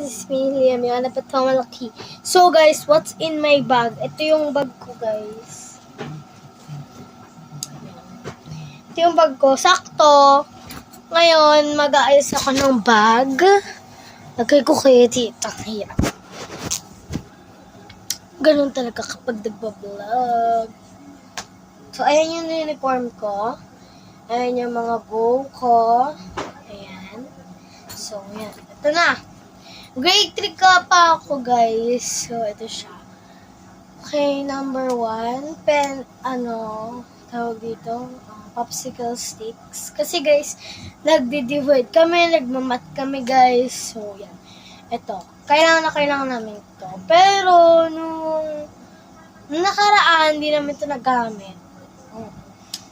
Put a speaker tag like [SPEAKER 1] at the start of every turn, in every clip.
[SPEAKER 1] is me, Liam. Yung anak pa malaki. So, guys, what's in my bag? Ito yung bag ko, guys. Ito yung bag ko. Sakto. Ngayon, mag-aayos ako ng bag. Lagay ko kayo dito. Ayan. Ganun talaga kapag nagbablog. So, ayan yung uniform ko. Ayan yung mga bow ko. Ayan. So, ayan. Ito na. Grade 3 ka pa ako, guys. So, ito siya. Okay, number 1. Pen, tawag dito, popsicle sticks. Kasi, guys, nagdi-divide kami, nagmamat kami, guys. So, yan. Ito. Kailangan namin ito. Pero, nung nakaraan, hindi namin ito nagamit.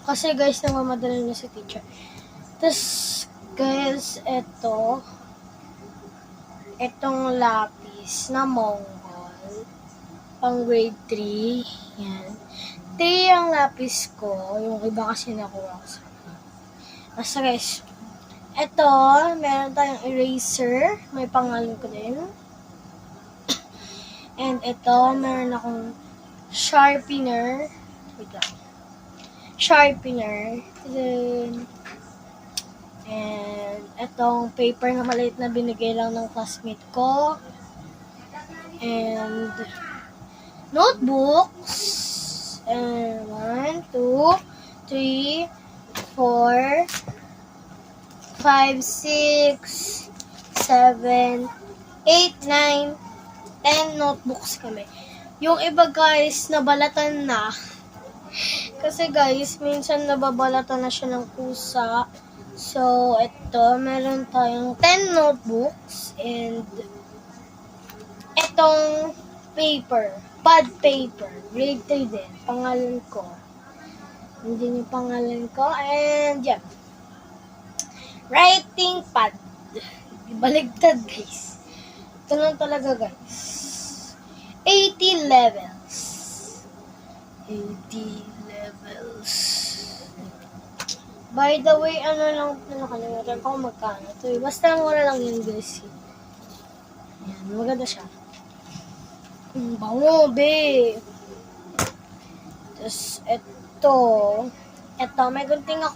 [SPEAKER 1] Kasi, guys, namamadala na sa teacher. Tapos, guys, itong lapis na Mongol, pang grade 3, yan. 3 ang lapis ko, yung iba kasi nakuha ko sa akin. Basta guys, meron tayong eraser, may pangalan ko din. And meron akong sharpener. Wait lang. Sharpener. And itong paper na maliit na binigay lang ng classmate ko. And notebooks. And 1, 2, 3, 4, 5, 6, 7, 8, 9, 10 notebooks kami. Yung iba guys, nabalatan na. Kasi guys, minsan nababalatan na siya ng kusa. So, meron tayong 10 notebooks and itong paper, pad paper, grade 3 din, pangalan ko. Hindi yung pangalan ko, and yeah. Writing pad. Baligtad, guys. Ito lang talaga, guys. 80 levels. 80 levels. By the way, nakalimutan ko kung magkano ito. Basta mura lang yun, guys. Ayan, maganda siya. Bango, be. Tapos, may gunting ako.